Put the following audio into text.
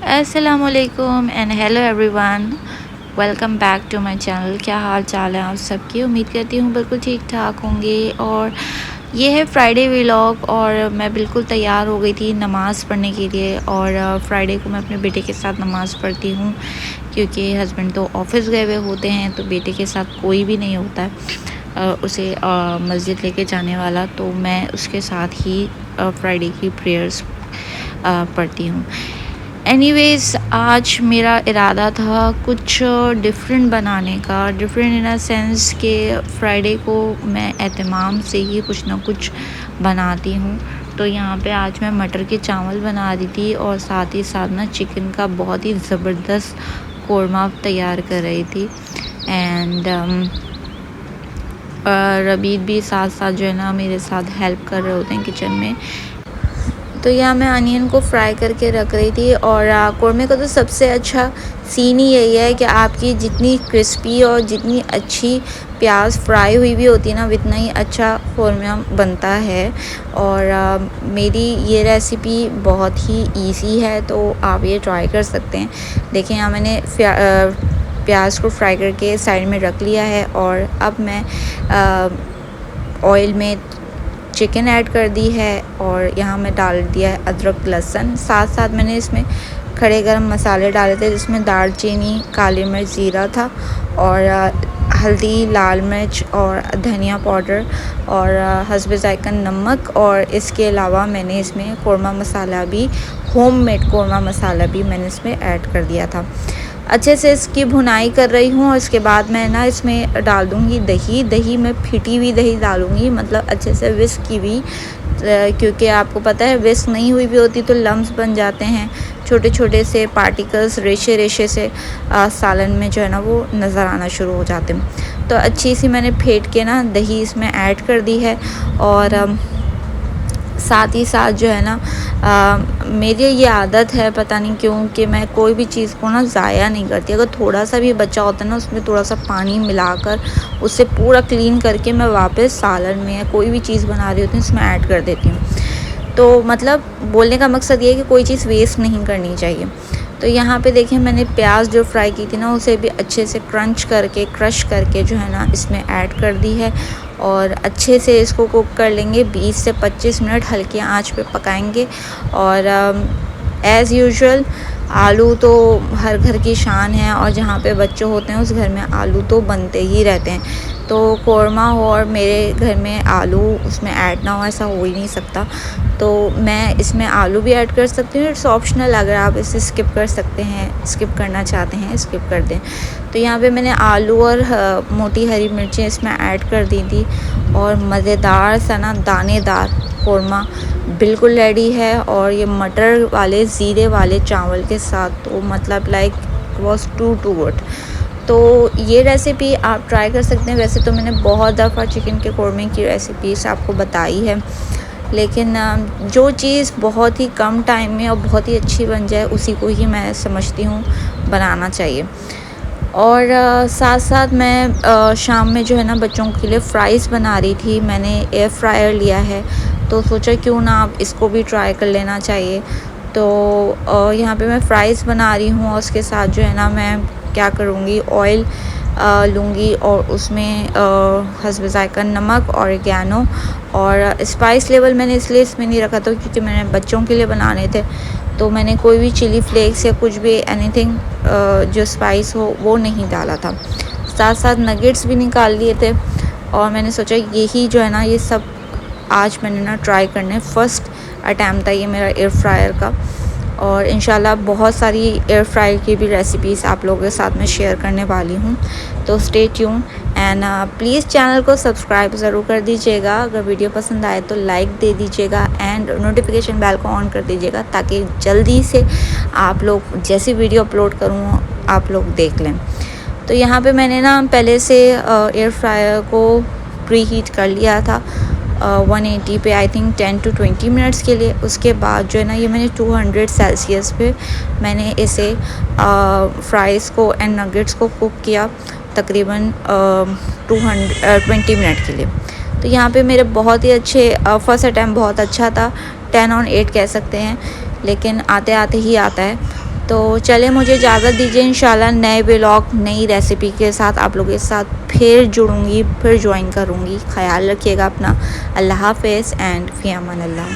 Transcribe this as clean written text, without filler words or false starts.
अस्सलामुअलैकुम and hello everyone, welcome back to my channel. क्या हाल चाल है आप सबकी? उम्मीद करती हूँ बिल्कुल ठीक ठाक होंगे। और ये है फ्राइडे व्लॉग और मैं बिल्कुल तैयार हो गई थी नमाज़ पढ़ने के लिए। और फ्राइडे को मैं अपने बेटे के साथ नमाज़ पढ़ती हूँ क्योंकि हस्बैंड तो ऑफ़िस गए हुए होते हैं, तो बेटे के साथ कोई भी नहीं होता है उसे मस्जिद लेके जाने वाला, तो मैं उसके साथ ही फ्राइडे की प्रेयर्स पढ़ती हूँ। एनीवेज़, आज मेरा इरादा था कुछ डिफरेंट बनाने का, डिफरेंट इन अ सेंस कि फ्राइडे को मैं एहतमाम से ही कुछ ना कुछ बनाती हूँ। तो यहाँ पे आज मैं मटर के चावल बना रही थी और साथ ही साथ ना चिकन का बहुत ही ज़बरदस्त कोरमा तैयार कर रही थी। एंड रबीद भी साथ साथ जो है ना मेरे साथ हेल्प कर रहे होते हैं किचन में। तो यहाँ मैं अनियन को फ्राई करके रख रही थी। और कौरमे का तो सबसे अच्छा सीन ही यही है कि आपकी जितनी क्रिस्पी और जितनी अच्छी प्याज फ्राई हुई भी होती है ना, उतना ही अच्छा कौरमा बनता है। और मेरी ये रेसिपी बहुत ही इजी है, तो आप ये ट्राई कर सकते हैं। देखें, यहाँ मैंने प्याज को फ्राई करके साइड में रख लिया है और अब मैं ऑयल में चिकन ऐड कर दी है और यहाँ मैं डाल दिया है अदरक लहसुन। साथ साथ मैंने इसमें खड़े गरम मसाले डाले थे, जिसमें दालचीनी, काली मिर्च, ज़ीरा था और हल्दी, लाल मिर्च और धनिया पाउडर और हस्ब ज़ायक़ा नमक। और इसके अलावा मैंने इसमें कोरमा मसाला भी, होममेड कोरमा मसाला भी मैंने इसमें ऐड कर दिया था। अच्छे से इसकी भुनाई कर रही हूँ और इसके बाद मैं ना इसमें डाल दूँगी दही मैं फिटी हुई दही डालूँगी, मतलब अच्छे से विस्क की हुई, क्योंकि आपको पता है विस्क नहीं हुई भी होती तो लम्स बन जाते हैं, छोटे छोटे से पार्टिकल्स रेशे रेशे से सालन में जो है ना वो नज़र आना शुरू हो जाते हैं। तो अच्छी सी मैंने फेंट के ना दही इसमें ऐड कर दी है। और साथ ही साथ जो है ना मेरी ये आदत है, पता नहीं क्यों, कि मैं कोई भी चीज़ को ना ज़ाया नहीं करती। अगर थोड़ा सा भी बचा होता है ना, उसमें थोड़ा सा पानी मिलाकर उसे पूरा क्लीन करके मैं वापस सालन में या कोई भी चीज़ बना रही होती हूँ उसमें ऐड कर देती हूँ। तो मतलब बोलने का मकसद ये है कि कोई चीज़ वेस्ट नहीं करनी चाहिए। तो यहाँ पे देखिए, मैंने प्याज जो फ्राई की थी ना उसे भी अच्छे से क्रश करके जो है ना इसमें ऐड कर दी है और अच्छे से इसको कुक कर लेंगे। 20 से 25 मिनट हल्की आंच पे पकाएंगे। और एज़ यूजुअल आलू तो हर घर की शान है और जहाँ पे बच्चे होते हैं उस घर में आलू तो बनते ही रहते हैं। तो कोरमा हो और मेरे घर में आलू उसमें ऐड ना हो, ऐसा हो ही नहीं सकता। तो मैं इसमें आलू भी ऐड कर सकती हूँ। इट्स ऑप्शनल, अगर आप इसे स्किप कर सकते हैं, स्किप करना चाहते हैं स्किप कर दें। तो यहाँ पे मैंने आलू और मोटी हरी मिर्चें इसमें ऐड कर दी थी और मज़ेदार सा ना दानेदार कोरमा बिल्कुल रेडी है। और ये मटर वाले ज़ीरे वाले चावल के साथ तो मतलब लाइक वॉज टू गुड। तो ये रेसिपी आप ट्राई कर सकते हैं। वैसे तो मैंने बहुत दफ़ा चिकन के कोरमे की रेसिपीज़ आपको बताई है, लेकिन जो चीज़ बहुत ही कम टाइम में और बहुत ही अच्छी बन जाए उसी को ही मैं समझती हूँ बनाना चाहिए। और साथ साथ मैं शाम में जो है ना बच्चों के लिए फ़्राइज़ बना रही थी। मैंने एयर फ्रायर लिया है, तो सोचा क्यों ना आप इसको भी ट्राई कर लेना चाहिए। तो यहाँ पे मैं फ़्राइज़ बना रही हूँ और उसके साथ जो है ना मैं क्या करूँगी, ऑयल लूँगी और उसमें हस्ब ज़ायक़ा नमक, ऑरिगैनो और स्पाइस लेवल मैंने इसलिए इसमें नहीं रखा था क्योंकि मैंने बच्चों के लिए बनाने थे। तो मैंने कोई भी चिली फ्लेक्स या कुछ भी एनीथिंग जो स्पाइस हो वो नहीं डाला था। साथ साथ नगेट्स भी निकाल लिए थे और मैंने सोचा यही जो है ना ये सब आज मैंने ना ट्राई करने, फ़र्स्ट अटैम्प्ट था ये मेरा एयर फ्रायर का। और इंशाल्लाह बहुत सारी एयर फ्रायर की भी रेसिपीज़ आप लोगों के साथ में शेयर करने वाली हूँ। तो stay tune and please channel को सब्सक्राइब ज़रूर कर दीजिएगा। अगर वीडियो पसंद आए तो लाइक दे दीजिएगा एंड नोटिफिकेशन बेल को ऑन कर दीजिएगा ताकि जल्दी से आप लोग जैसी वीडियो अपलोड करूँ आप लोग देख लें। तो यहाँ पे मैंने ना पहले से एयर फ्रायर को प्री हीट कर लिया था 180 पे, आई थिंक 10 to 20 मिनट्स के लिए। उसके बाद जो है ना ये मैंने 200 सेल्सियस पे मैंने इसे फ्राइज़ को एंड नगेट्स को कुक किया तकरीबन 20 मिनट के लिए। तो यहाँ पे मेरे बहुत ही अच्छे फ़र्स्ट अटैम्प्ट बहुत अच्छा था, 10 on 8 कह सकते हैं, लेकिन आते आते ही आता है। तो चले मुझे इजाज़त दीजिए, इंशाल्लाह नए व्लॉग नई रेसिपी के साथ आप लोगों के साथ फिर जुड़ूंगी, फिर ज्वाइन करूंगी। ख्याल रखिएगा अपना। अल्लाह हाफ़िज़ एंड फ़ी अमान अल्लाह।